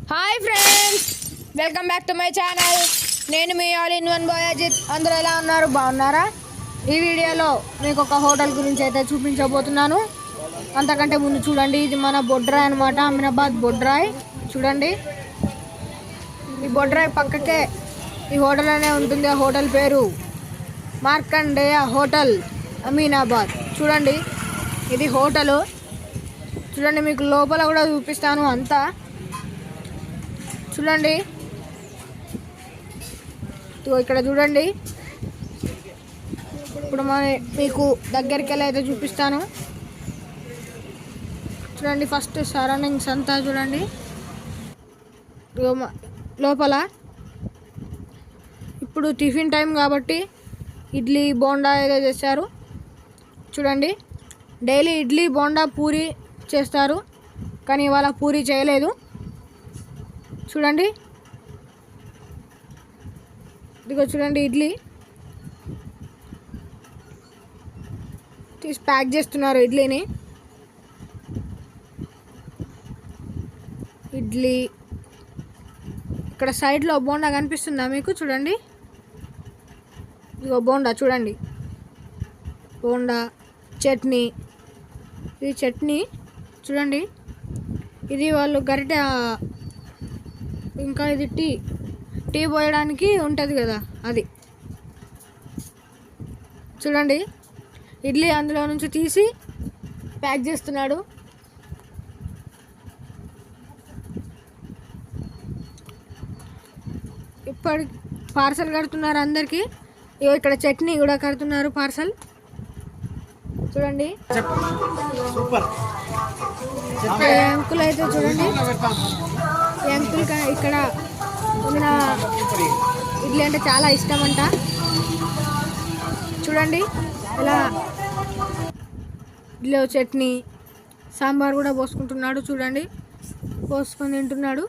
Hi friends, welcome back to my channel. నేను మీ all in one boy Ajit. అందరూ ఎలా ఉన్నారు? బాగున్నారా? ఈ వీడియోలో మీకు ఒక హోటల్ గురించి అయితే చూపించబోతున్నాను. అంతకంటే ముందు చూడండి, ఇది మన బొడ్రాయ్ అనమాట, అమీనాబాద్ బొడ్రాయ్. చూడండి, ఈ బొడ్రాయ్ పక్కకే ఈ హోటల్ అనే ఉంటుంది. ఆ హోటల్ పేరు మార్కండేయ హోటల్ అమీనాబాద్. చూడండి, ఇది హోటలు. చూడండి, మీకు లోపల కూడా చూపిస్తాను అంతా. చూడండి, ఇక్కడ చూడండి. ఇప్పుడు మీకు దగ్గరికి వెళ్ళి అయితే చూపిస్తాను. చూడండి, ఫస్ట్ సరౌండింగ్స్ అంతా చూడండి. లోపల ఇప్పుడు టిఫిన్ టైం కాబట్టి ఇడ్లీ బోండా ఏదో చేస్తారు. చూడండి, డైలీ ఇడ్లీ బోండా పూరి చేస్తారు, కానీ ఇవాళ పూరి చేయలేదు. చూడండి, ఇదిగో చూడండి, ఇడ్లీ తీసి ప్యాక్ చేస్తున్నారు. ఇడ్లీ ఇక్కడ సైడ్లో బోండా కనిపిస్తుందా మీకు? చూడండి, ఇదిగో బోండా. చూడండి, బోండా, చట్నీ. ఇది చట్నీ. చూడండి, ఇది వాళ్ళు గరిటె, ఇంకా ఇది టీ పోయడానికి ఉంటుంది కదా, అది. చూడండి, ఇడ్లీ అందులో నుంచి తీసి ప్యాక్ చేస్తున్నాడు. ఇప్పుడు పార్సల్ కడుతున్నారు అందరికీ. ఇక్కడ చట్నీ కూడా కడుతున్నారు పార్సల్. చూడండి, అంకుల్ అయితే చూడండి, ఈ అంకుల్ ఇక్కడ ఉన్న ఇడ్లీ అంటే చాలా ఇష్టం అంట. చూడండి, ఇలా ఇడ్లీ, చట్నీ, సాంబార్ కూడా పోసుకుంటున్నాడు. చూడండి, పోసుకొని తింటున్నాడు.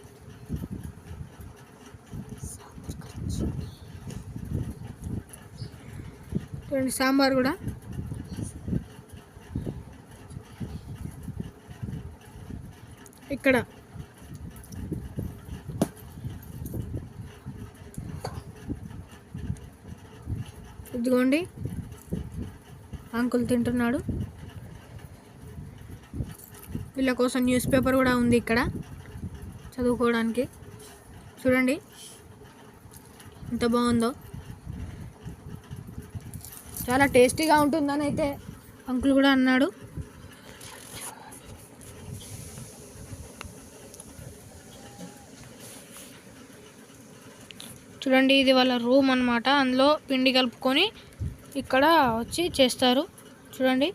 చూడండి, సాంబార్ కూడా. ఇక్కడ ఇదిగోండి, అంకుల్ తింటున్నాడు. వీళ్ళ కోసం న్యూస్ పేపర్ కూడా ఉంది ఇక్కడ చదువుకోవడానికి. చూడండి, ఎంత బాగుందో. చాలా టేస్టీగా ఉంటుందని అయితే అంకుల్ కూడా అన్నాడు. చూడండి, ఇది వాళ్ళ రూమ్ అన్నమాట. అందులో పిండి కలుపుకొని ఇక్కడ వచ్చి చేస్తారు. చూడండి,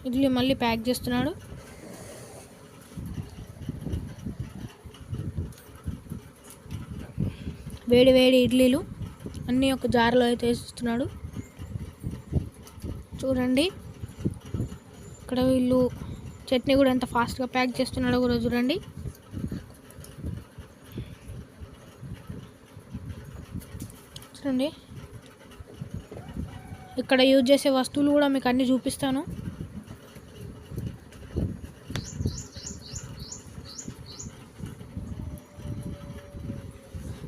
ఇడ్లీ మళ్ళీ ప్యాక్ చేస్తున్నాడు. వేడి వేడి ఇడ్లీలు అన్నీ ఒక జార్లో అయితే వేసిస్తున్నాడు. చూడండి, ఇక్కడ వీళ్ళు చట్నీ కూడా ఎంత ఫాస్ట్గా ప్యాక్ చేస్తున్నాడో కూడా చూడండి. చూడండి, ఇక్కడ యూజ్ చేసే వస్తువులు కూడా మీకు అన్నీ చూపిస్తాను.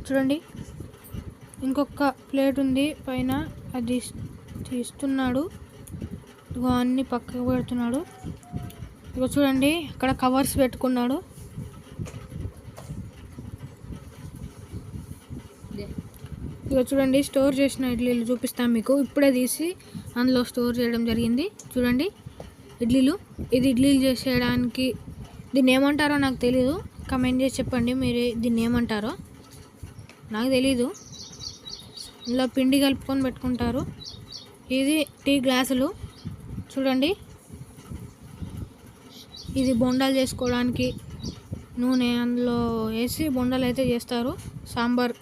చూడండి, ఇంకొక ప్లేట్ ఉంది పైన, అది తీస్తున్నాడు. ఇదిగో అన్నీ పక్కకు పెడుతున్నాడు. ఇదిగో చూడండి, అక్కడ కవర్స్ పెట్టుకున్నాడు. ఇదిగో చూడండి, స్టోర్ చేసిన ఇడ్లీలు చూపిస్తాను మీకు. ఇప్పుడే తీసి అందులో స్టోర్ చేయడం జరిగింది. చూడండి, ఇడ్లీలు. ఇది ఇడ్లీలు చేసేయడానికి దీన్ని ఏమంటారో నాకు తెలీదు. కమెంట్ చేసి చెప్పండి మీరు దీన్ని ఏమంటారో. నాకు తెలీదు. ఇందులో పిండి కలుపుకొని పెట్టుకుంటారు. ఇది టీ గ్లాసులు. చూడండి, ఇది బొండాలు చేసుకోవడానికి నూనె అందులో వేసి బొండాలు అయితే చేస్తారు. సాంబార్,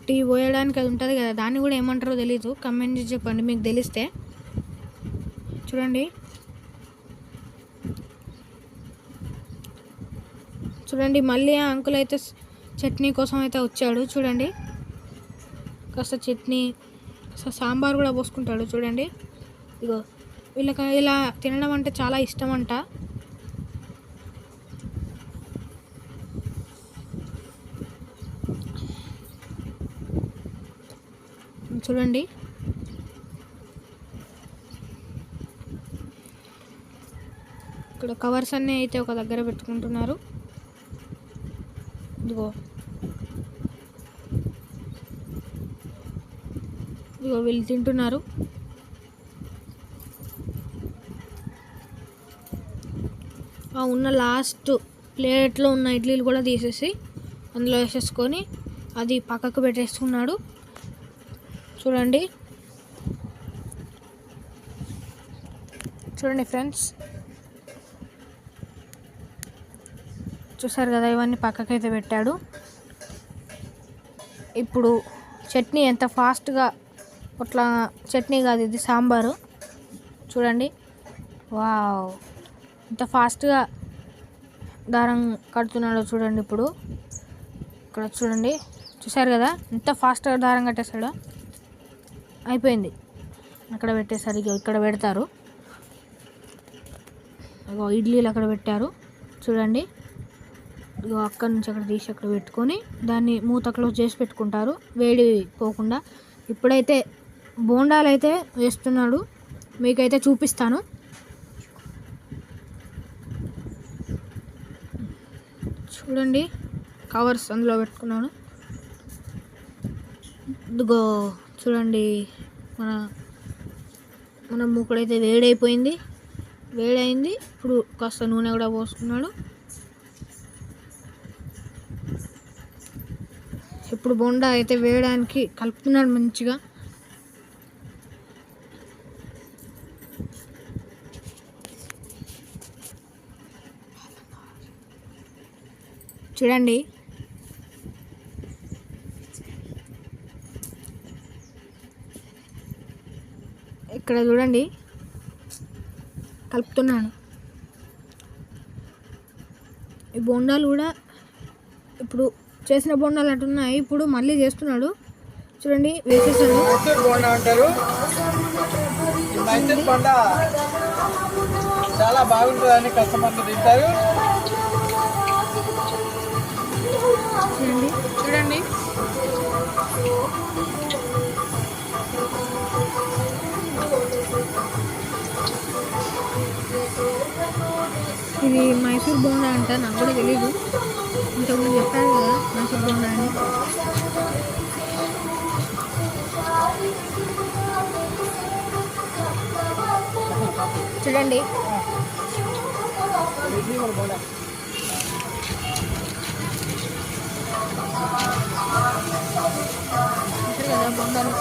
టీ పోయడానికి అది ఉంటుంది కదా, దాన్ని కూడా ఏమంటారో తెలీదు. కమెంట్ చేసి చెప్పండి మీకు తెలిస్తే. చూడండి, చూడండి, మళ్ళీ ఆ అంకుల్ అయితే చట్నీ కోసం అయితే వచ్చాడు. చూడండి, కాస్త చట్నీ, కాస్త సాంబార్ కూడా పోసుకుంటాడు. చూడండి, ఇగో వీళ్ళకి ఇలా తినడం అంటే చాలా ఇష్టం అంట. చూడండి ఇక్కడ కవర్స్ అన్నీ అయితే ఒక దగ్గర పెట్టుకుంటున్నారు. ఇదిగో ఇదిగో వీళ్ళు తింటున్నారు. ఉన్న లాస్ట్ ప్లేట్లో ఉన్న ఇడ్లీలు కూడా తీసేసి అందులో వేసేసుకొని అది పక్కకు పెట్టేసుకున్నాడు. చూడండి ఫ్రెండ్స్, చూసారు కదా, ఇవన్నీ పక్కకైతే పెట్టాడు. ఇప్పుడు చట్నీ ఎంత ఫాస్ట్గా, అట్లా చట్నీ కాదు ఇది సాంబారు. చూడండి, వావ్, ఎంత ఫాస్ట్గా దారం కడుతున్నాడో చూడండి. ఇప్పుడు ఇక్కడ చూడండి, చూసారు కదా ఎంత ఫాస్ట్గా దారం కట్టేశాడో. అయిపోయింది, అక్కడ పెట్టేసరి ఇక్కడ పెడతారు. ఇడ్లీలు అక్కడ పెట్టారు చూడండి. ఇగో అక్కడి నుంచి అక్కడ తీసి అక్కడ పెట్టుకొని దాన్ని మూత క్లోజ్ చేసి పెట్టుకుంటారు వేడి పోకుండా. ఇప్పుడైతే బోండాలు అయితే వేస్తున్నాడు, మీకైతే చూపిస్తాను. చూడండి, కవర్స్ అందులో పెట్టుకున్నాను. ఇదిగో చూడండి, మన మూకుడైతే వేడైపోయింది, వేడైంది. ఇప్పుడు కాస్త నూనె కూడా పోసుకున్నాడు. ఇప్పుడు బోండా అయితే వేయడానికి కలుపుతున్నాడు మంచిగా. చూడండి, ఇక్కడ చూడండి కలుపుతున్నాను. ఈ బోండాలు కూడా ఇప్పుడు చేసిన బోండాలు అట్టున్నాయి, ఇప్పుడు మళ్ళీ చేస్తున్నాడు. చూడండి, వేసేసాడు. చాలా బాగుంటుందని కస్టమర్లు తింటారు. చూడండి ఇది మైసూర్ బోండా అంట, నాకు కూడా తెలీదు. ఇంతకుముందు చెప్పారు కదా మైసూర్ బోండా అని. చూడండి, కదా బొండాలు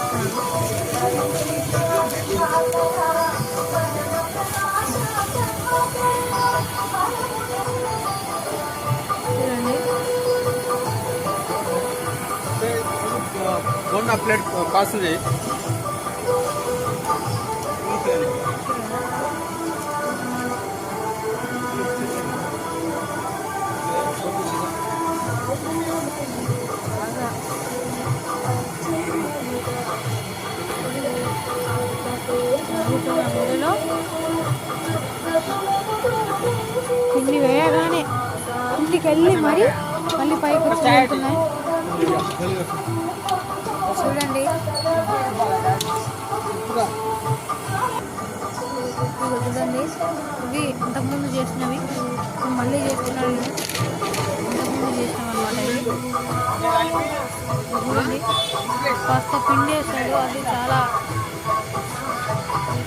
బోండా ప్లేట్ కాస్ట్ పిండి వేయగానే ఇంటికి వెళ్ళి మరి మళ్ళీ పైకి వస్తున్నాయి. చూడండి, చూడండి, ఇవి ఇంతకుముందు చేసినవి మళ్ళీ చేస్తున్నాడు. ఇంతకుముందు చేసినాం అన్నమాట. ఇవి చూడండి, కాస్త పిండి వేసాడు, అది చాలా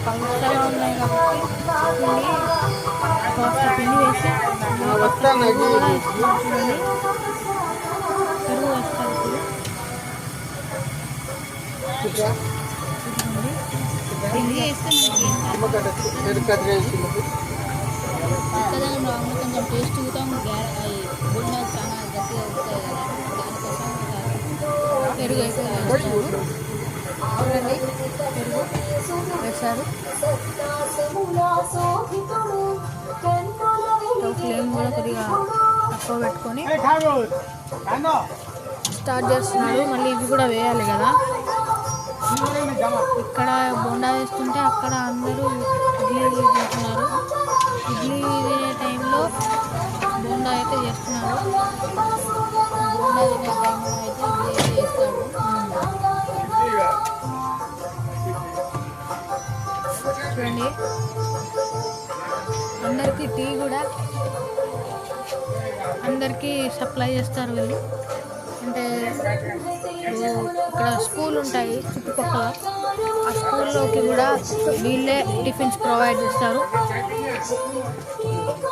పలుచగా ఉన్నాయి కాబట్టి పిండి కాస్త పిండి వేసి కూడా ఇస్తున్నారు. చూడండి, పెరుగు వేస్తారు. ఇప్పుడు పిండి వేస్తే కొంచెం టేస్ట్ కూడా బోండా చాలా గట్టిగా వస్తాయి కదా, దానికోసం పెరుగు అయితే చూడండి, పెరుగు వేశారు. ఫ్లేమ్ కూడా కొద్దిగా తక్కువ పెట్టుకొని స్టార్ట్ చేస్తున్నాడు. మళ్ళీ ఇవి కూడా వేయాలి కదా. ఇక్కడ బోండా వేస్తుంటే అక్కడ అందరూ ఇడ్లీ తింటున్నారు. ఇడ్లీ తినే టైంలో బోండా అయితే చేస్తున్నారు. బోండా తినే టైంలో అయితే ఇడ్లీ అయితే చేస్తాడు. చూడండి, అందరికీ టీ కూడా అందరికీ సప్లై చేస్తారు వీళ్ళు. అంటే ఇక్కడ స్కూల్ ఉంటాయి చుట్టుపక్కల, ఆ స్కూల్లోకి కూడా వీళ్ళే టిఫిన్స్ ప్రొవైడ్ చేస్తారు.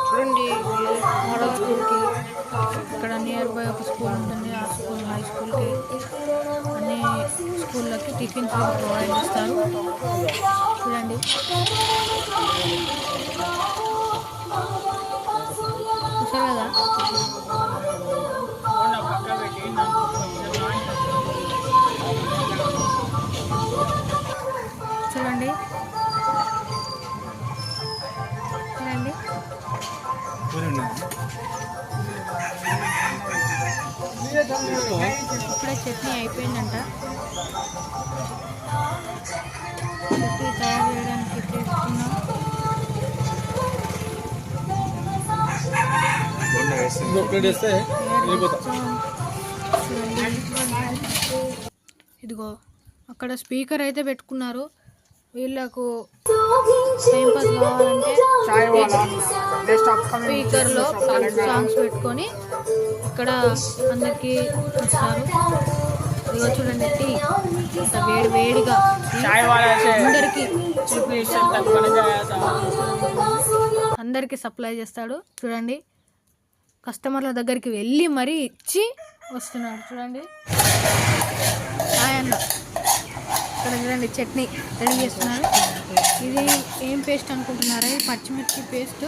చూడండి, మోడల్ స్కూల్కి ఇక్కడ నియర్ బై ఒక స్కూల్ ఉంటుంది, ఆ స్కూల్ హై స్కూల్కి అన్ని స్కూళ్ళకి టిఫిన్స్ ప్రొవైడ్ చేస్తారు. చూడండి, చూసారు కదా. చూడండి చూడండి ఇప్పుడే చట్నీ అయిపోయిందంట. చట్నీ తయారు చేయడానికి చేస్తున్నాం. ఇదిగో అక్కడ స్పీకర్ అయితే పెట్టుకున్నారు. వీళ్ళకు టైం పాస్ కావాలంటే స్పీకర్లో సాంగ్స్ పెట్టుకొని ఇక్కడ అందరికీ ఇస్తారు. ఇదిగో చూడండి, టీ ఇంత వేడి వేడిగా అందరికీ సప్లై చేస్తాడు. చూడండి, కస్టమర్ల దగ్గరికి వెళ్ళి మరీ ఇచ్చి వస్తున్నాడు. చూడండి, ఆయన ఇక్కడ చూడండి చట్నీ రెడీ చేస్తున్నారు. ఇది ఏం పేస్ట్ అనుకుంటున్నారా? ఇది పచ్చిమిర్చి పేస్ట్.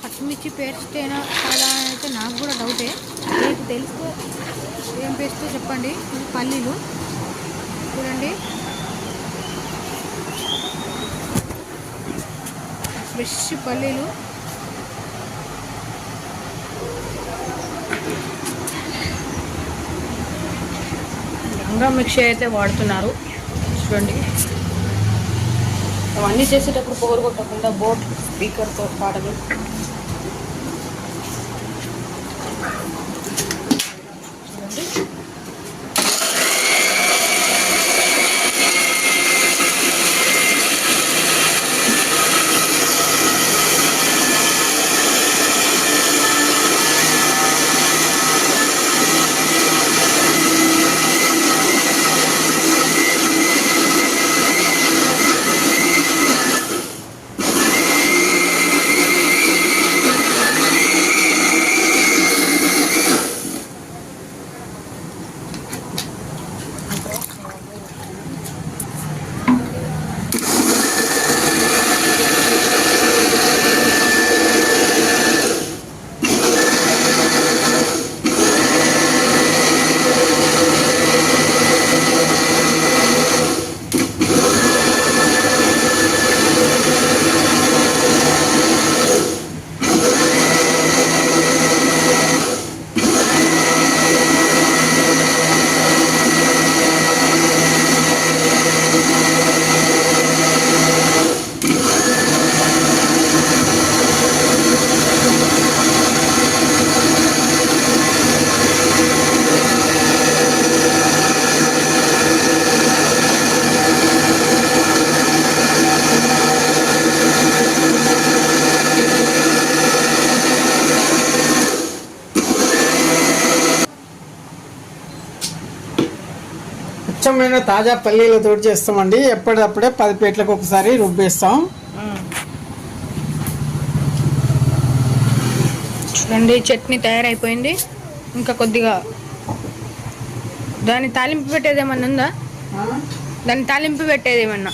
పచ్చిమిర్చి పేస్ట్ అయినా కాదా అయితే నాకు కూడా డౌటే. మీకు తెలిస్తే ఏం పేస్ట్ చెప్పండి. ఇది పల్లీలు చూడండి, ఫ్రెష్ పల్లీలు. గంగా మిక్సీ అయితే వాడుతున్నారు. చూడండి, అవన్నీ చేసేటప్పుడు పొగరు కొట్టకుండా బోట్ స్పీకర్తో పాటలు. చూడండి, స్వచ్ఛమైన తాజా పల్లీలతో చేస్తామండి. ఎప్పటికప్పుడే 10 ప్లేట్లకు ఒకసారి రుబ్బేస్తాం. చూడండి, చట్నీ తయారైపోయింది. ఇంకా కొద్దిగా దాన్ని తాలింపు పెట్టేది ఏమన్నా ఉందా? దాన్ని తాలింపు పెట్టేది ఏమన్నా?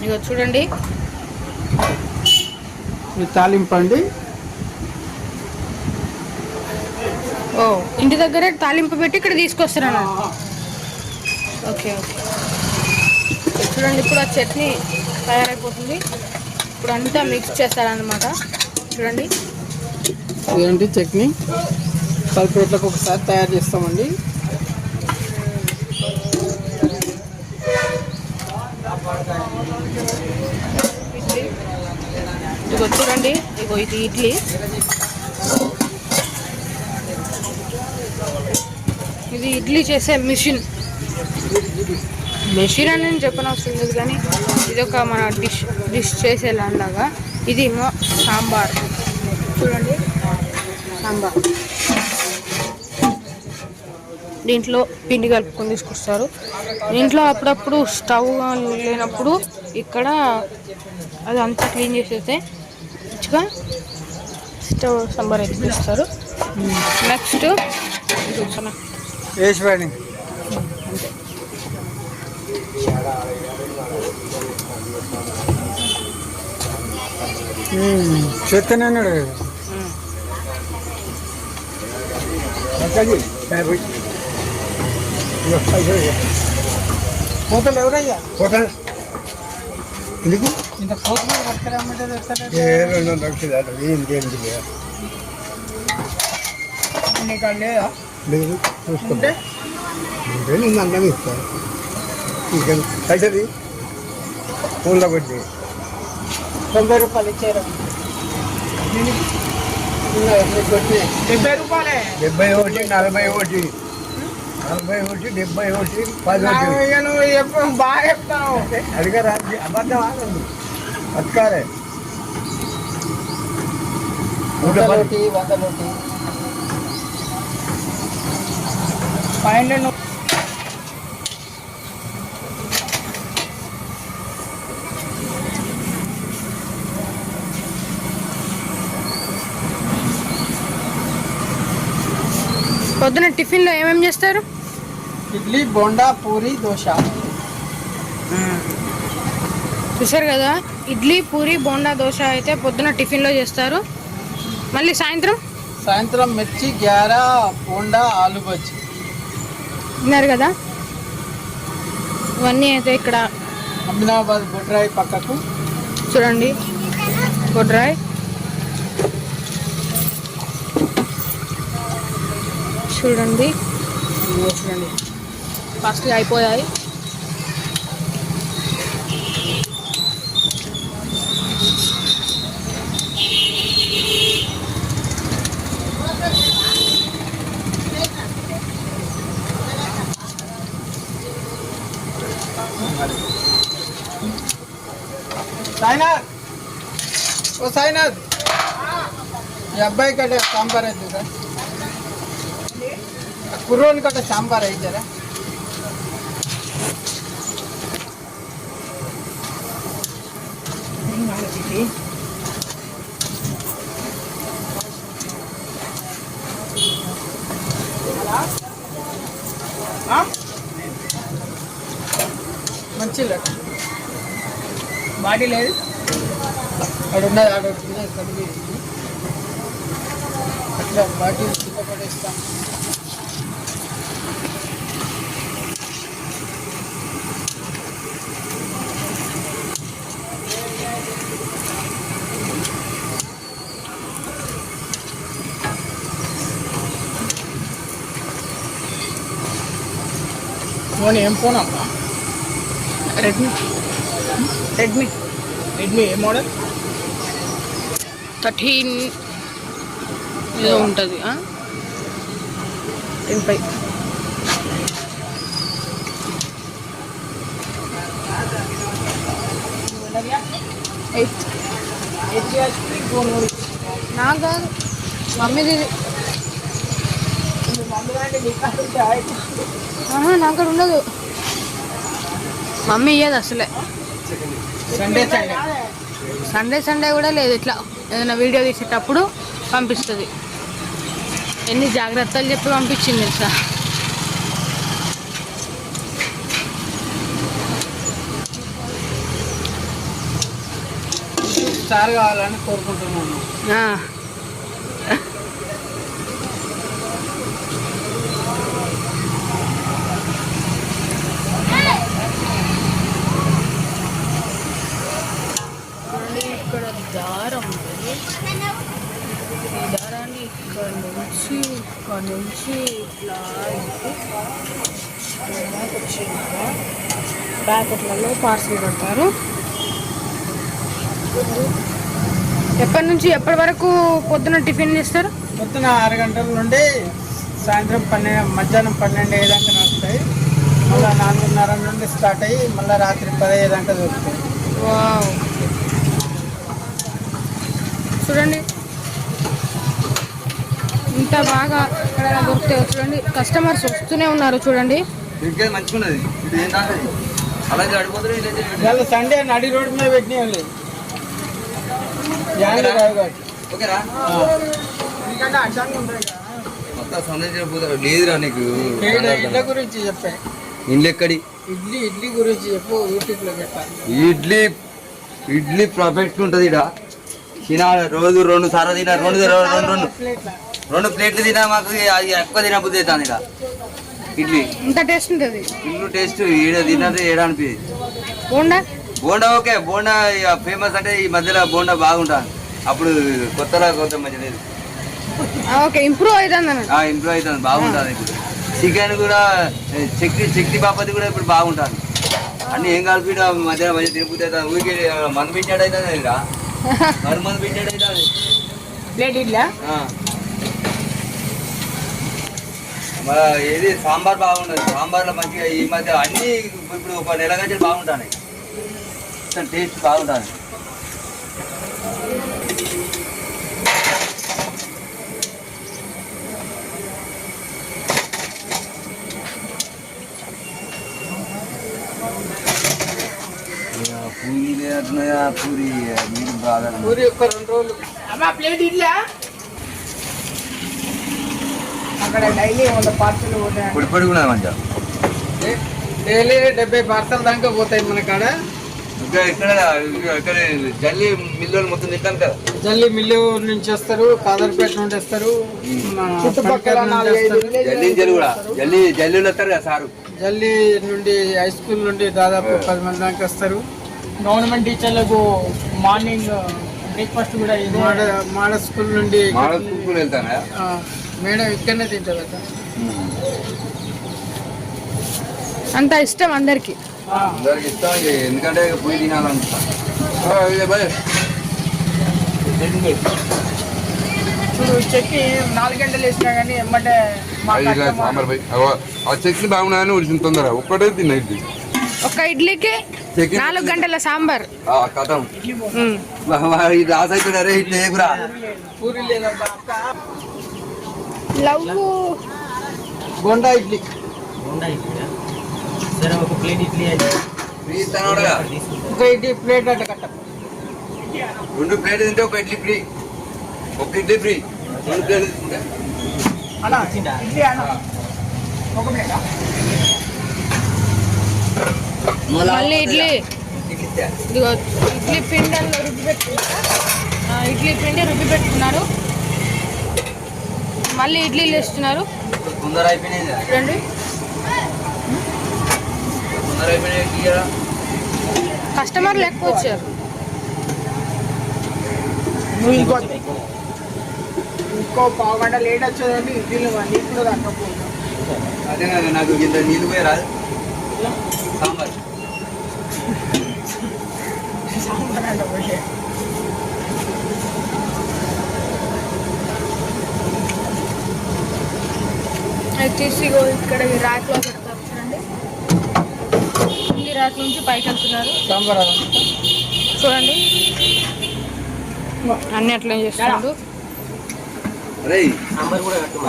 ఇక చూడండి, తాలింపు అండి. ఓ, ఇంటి దగ్గరే తాలింపు పెట్టి ఇక్కడ తీసుకొస్తారా? Okay okay. చూడండి, ఇప్పుడు ఆ చట్నీ తయారైపోతుంది. ఇప్పుడు అంతా మిక్స్ చేస్తారనమాట. చూడండి, ఇదేంటి చట్నీ 10 ప్లేట్లకు ఒకసారి తయారు చేస్తామండి. ఇడ్లీ ఇదిగో చూడండి, ఇగో ఇది ఇడ్లీ. ఇది ఇడ్లీ చేసే మిషన్ అని నేను చెప్పనవసరం లేదు, కానీ ఇది ఒక మన డిష్ చేసేలాగా. ఇది ఏమో సాంబార్. చూడండి సాంబార్, దీంట్లో పిండి కలుపుకొని తీసుకొస్తారు. దీంట్లో అప్పుడప్పుడు స్టవ్ లేనప్పుడు ఇక్కడ అది అంతా క్లీన్ చేసేస్తే మంచిగా స్టవ్ సాంబార్ ఎక్కిస్తారు. నెక్స్ట్ వేసిపోయాడు చెత్తనే అన్నాడు కోతలు ఎవరయ్యా? కోతలు ఎందుకు ఇంత కోతలు పట్టుకురామంటే లేదా? లేదు చూసుకుంటే నేను అన్నం ఇస్తాను. ఇంకేం అవుతుంది. ఫోన్లో కొట్టి 90 రూపాయలు ఇచ్చారు. 70 రూపాయలే. 71, 41, 41, 71, 10. నువ్వు చెప్పు, బాగా చెప్తావు. అడిగా రాజు అబద్ధం ఆగండి. బతకాలే 100 పైన పొద్దున టిఫిన్లో ఏమేమి చేస్తారు? ఇడ్లీ, బోండా, పూరి, దోశ. చూసారు కదా, ఇడ్లీ, పూరి, బోండా, దోశ అయితే పొద్దున టిఫిన్లో చేస్తారు. మళ్ళీ సాయంత్రం మిర్చి, గ్యారా, బోండా, ఆలు బజ్జీ. విన్నారు కదా, ఇవన్నీ అయితే ఇక్కడ అమినాబాద్ బొడ్రాయి పక్కకు. చూడండి బొడ్రాయి. చూడండి ఫాస్ట్గా అయిపోయాయి. సాయినాథ్, ఓ సాయినాథ్, ఈ అబ్బాయి కట్ట సాంబార్ అవుతుంది సార్. కుర్రోని కట్ట సాంబార్ అవుతారా? మంచి బాడీ లేదు, ఆడున్నది ఆడుతున్నది కడిగి అట్లా బాడీ పడేస్తాం. ఫోన్ ఏం ఫోన్ అమ్మా? రెడ్మీ ఏ మోడల్? 13 ఏదో ఉంటుంది. 10 నాకు మమ్మీది నాకు ఉండదు. మమ్మీ ఇయ్యదు అసలే. సండే కూడా లేదు. ఇట్లా ఏదైనా వీడియో తీసేటప్పుడు పంపిస్తుంది. ఎన్ని జాగ్రత్తలు చెప్పి పంపించింది తెలుసా. స్టార్ కావాలని కోరుకుంటున్నాను. ఇక్కడ దారం ఉంటుంది. ఈ దారాన్ని ఇక్కడ నుంచి ఇట్లా వచ్చింది. ప్యాకెట్లలో పార్సల్ పెడతారు. ఎప్పటి నుంచి ఎప్పటి వరకు పొద్దున టిఫిన్ చేస్తారు? పొద్దున 6 గంటల నుండి సాయంత్రం మధ్యాహ్నం 12 దాకా నడుస్తాయి. మళ్ళీ 4:30 నుండి స్టార్ట్ అయ్యి మళ్ళీ రాత్రి 10 దాకా దొరుకుతాయి. వావ్, చూడండి ఇంత బాగా ఇక్కడ దొరుకుతాయి. చూడండి కస్టమర్స్ వస్తూనే ఉన్నారు. చూడండి మంచిగున్నది. ఇది ఏంటంటే అలాగే అడిపోతుంది. ఇవాళ సండే నడి రోడ్డు మీద పెట్టిన ఓకేరా ఎందుకంటే అడ్డంగా ఉంటాయి కదా. మొత్తం సందేశం లేదురా నీకు. ఇడ్ల గురించి చెప్పే. ఇండ్లు ఎక్కడి ఇడ్లీ గురించి చెప్పు. యూట్యూబ్లో చెప్పాలి. ఇడ్లీ పర్ఫెక్ట్ ఉంటుంది. ఇక్కడ తినా రోజు 2 సార్లు తినా. రెండు ప్లేట్లు తినా. మాకు అది ఎక్కువ తినబుద్ధి అవుతుంది. ఇక్కడ ఇడ్లీ ఇంత టేస్ట్ ఉంటుంది. ఇల్లు టేస్ట్ ఈడ తిన్నది ఏడా అనిపించింది. బోండా ఓకే. బోండా ఫేమస్ అంటే ఈ మధ్యలో బోండా బాగుంటుంది. అప్పుడు కొత్తలా కొంత మంచి లేదు. ఓకే, ఇంప్రూవ్ అవుతుంది. ఇంప్రూవ్ అవుతుంది, బాగుంటుంది. ఇప్పుడు చికెన్ కూడా చక్తి బాపతి కూడా ఇప్పుడు బాగుంటుంది. అన్ని ఏం కలిపి మధ్య తిరుపతి అవుతుంది. ఊరికి మందు పెట్టాడు అవుతుంది. ఇలా మందు పెట్టాడు అవుతుంది. ప్లేట్ ఇడ్లా ఏది సాంబార్ బాగుంటుంది. సాంబార్లో మంచిగా ఈ మధ్య అన్ని ఇప్పుడు ఒక నెల గంటలు బాగుంటాయి. టేస్ట్ బాగుంటుంది. పూరి అంటున్నాయా? పూరి మీరు బాగా పూరి ఒక్క 2 రోజులు అమ్మా ప్లేట్ ఇడ్లా. అక్కడ డైలీ 100 పార్సల్ పోతాయి. పొడి పొడి కూడా మంచిగా డైలీ 70 పార్సల్ దాకా పోతాయి మన కాడ. ఇక్కడ జల్లి మిల్లు మొత్తం తింటాను కదా. జల్లి మిల్లు నుంచి వస్తారు, కాదర్పేట నుండి వస్తారు, చుట్టుపక్కల జల్లీలు వస్తారు కదా సారు. జల్లి నుండి హై స్కూల్ నుండి దాదాపు 10 మంది దాకా వస్తారు. గవర్నమెంట్ టీచర్లకు మార్నింగ్ బ్రేక్ఫాస్ట్ కూడా మాడ స్కూల్ నుండి వెళ్తానా మేడం ఇక్కడనే తింటారు కదా. అంత ఇష్టం అందరికి. అందరికి ఇష్టం. ఎందుకంటే పోయి తినాలనుకుంటా. ఇప్పుడు చెక్కి 4 గంటలు వేసినా కానీ ఎమ్మటే సాంబార్ పోయి ఆ చట్నీ బాగున్నాయని ఉడిసిన తొందర ఒక్కటే తిన్నా. ఇడ్లీ ఒక ఇడ్లీకి 4 గంటల సాంబార్ కథం. ఇది రాసైతున్నారే ఇడ్లీ ఏగురా. పూరి లేదబ్బా. లవ్ బోండా ఇడ్లీ. ఒక ప్లేట్ ఇడ్లీ ఒక ఇడ్లీ ప్లేట్ అంటే కట్ట. 2 ప్లేట్ తింటే ఒక ఇడ్లీ ఫ్రీ. ఒక ఇడ్లీ ఫ్రీ. 2 ప్లేట్లు తింటే ఇడ్లీ అన్న ఒక ప్లేటా. మళ్ళీ ఇడ్లీ. ఇదిగో ఇడ్లీ పిండిలో రుబ్బి పెట్టుకున్నారు. ఇడ్లీ పిండి రుబ్బి పెట్టుకున్నారు. మళ్ళీ ఇడ్లీలు వేస్తున్నారు. తొందర అయిపోయినాయి. రండి, తొందర అయిపోయినాయి. కస్టమర్లు ఎక్కువ వచ్చారు. ఇంకో 1/2 గంట లేట్ వచ్చేదండి. ఇడ్లీలు నీళ్ళు తగ్గకపోతే అదే కదా నాకు ఇంత నీళ్ళు పోయి రాదు. సాంబార్ అంటే పోయి వచ్చేసి ఇక్కడ ఈ ర్యాక్లో పెడతారు. చూడండి, ఈ ర్యాక్ నుంచి పైకి వెళ్తున్నారు. సాంబార్ చూడండి అన్ని అట్లా చేస్తున్నాడు. అరే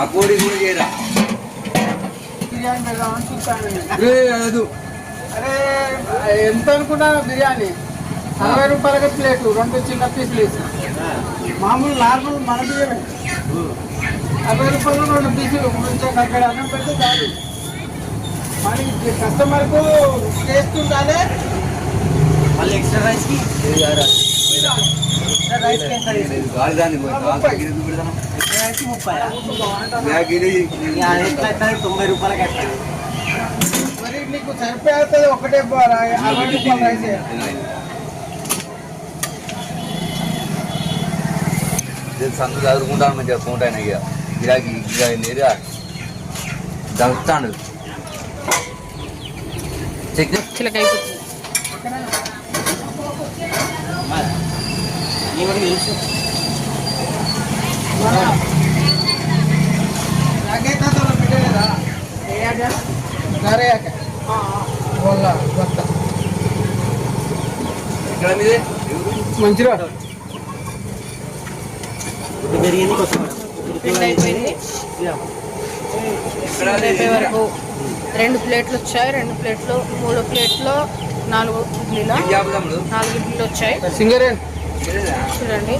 ఆ కోడి కూడా చేయరా. బిర్యానీ పెడదామని చూస్తాను. అరే ఎంత అనుకున్నా బిర్యానీ 60 రూపాయలకి ప్లేటు, 2 చిన్న పీసులు వేసి. మామూలు నార్మల్ మన బియ్యమే 60 రూపాయలు 2 పీసులు. కొంచెం అక్కడ అన్నం పెడితే చాలు. మనకి కస్టమర్కు టేస్ట్ ఉండాలి. మళ్ళీ ఎక్స్ట్రా రైస్కి రైస్ ఎంత గాలిదాన్ని 90 రూపాయలకి. మరి నీకు సరిపోతుంది. ఒకటే 60 రూపాయలు రైస్. సందు చదువుకుంటాను మంచిగా పోంటాను. ఇక గిరాకీ గిరాకీ దంచుతాడు. చట్నీ చిలక అయిపోతుంది. ఎక్కడ మీది మంచిగా పిండి అయిపోయింది. ఎక్కడ అయిపోయే వరకు 2 ప్లేట్లు వచ్చాయి. 2 ప్లేట్లు 3 ప్లేట్లో 4 ఇడ్లీలు, జాబుదమ్ముడు 4 ఇడ్లీలు వచ్చాయి. సింగరే చూడండి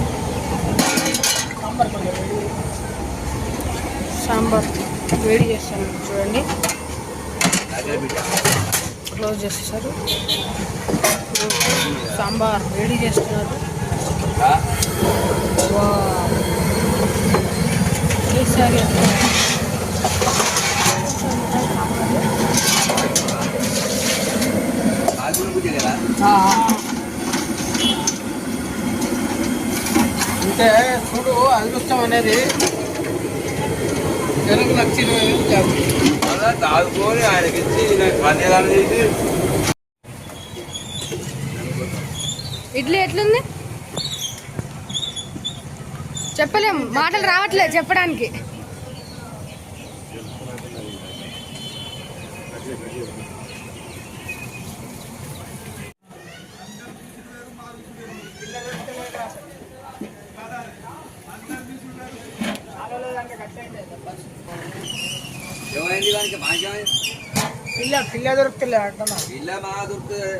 సాంబార్ వేడి చేస్తాను. చూడండి క్లోజ్ చేస్తారు. సాంబార్ వేడి చేస్తున్నారు. వావ్. ఈసారి ఆగులు బుజ్జి కదా అంటే చూడు అదృష్టం అనేది జనకు నచ్చిన అలా తాగుకొని ఆయనకి ఇచ్చి పన్నీరాలు చేసి ఇడ్లీ ఎట్లుంది చెప్పలేం, మాటలు రావట్లేదు చెప్పడానికి. ఏమైంది వానికి మాకేమైంది పిల్ల దొరుకుతలే అంటున్నా. ఇల్ల బాగా దొరుకుతుంది.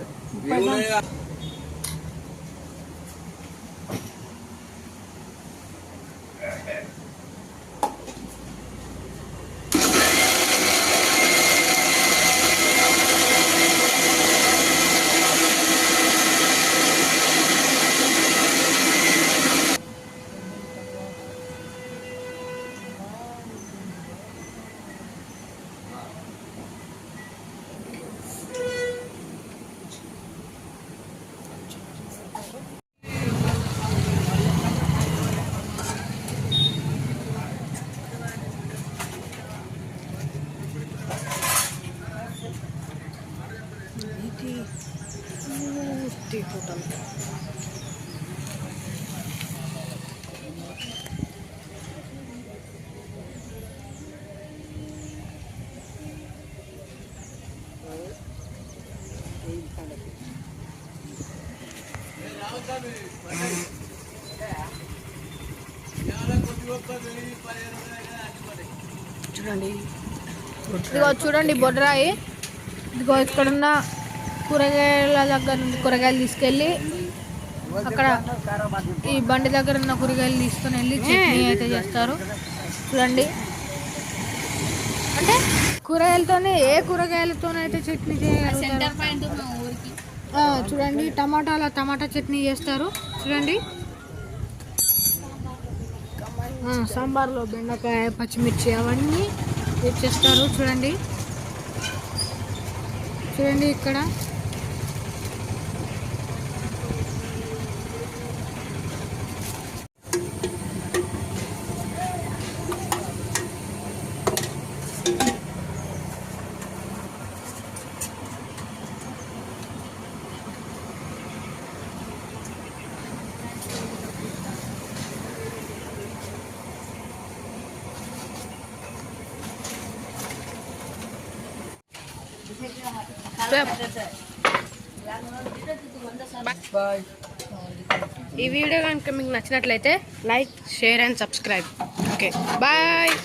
చూడండి ఇదిగో చూడండి బొడ్రాయి. ఇదిగో ఇక్కడున్న కూరగాయల దగ్గర నుండి కూరగాయలు తీసుకెళ్ళి అక్కడ ఈ బండి దగ్గర ఉన్న కూరగాయలు తీసుకొని వెళ్ళి చట్నీ అయితే చేస్తారు. చూడండి అంటే కూరగాయలతోనే ఏ కూరగాయలతోనైతే చట్నీ చేయగలుగుతారు. చూడండి టమాటా చట్నీ చేస్తారు. చూడండి సాంబార్లో బెండకాయ పచ్చిమిర్చి అవన్నీ చేస్తారు. చూడండి ఇక్కడ బాయ్. ఈ వీడియో కనుక మీకు నచ్చినట్లయితే like, share and subscribe. Okay bye.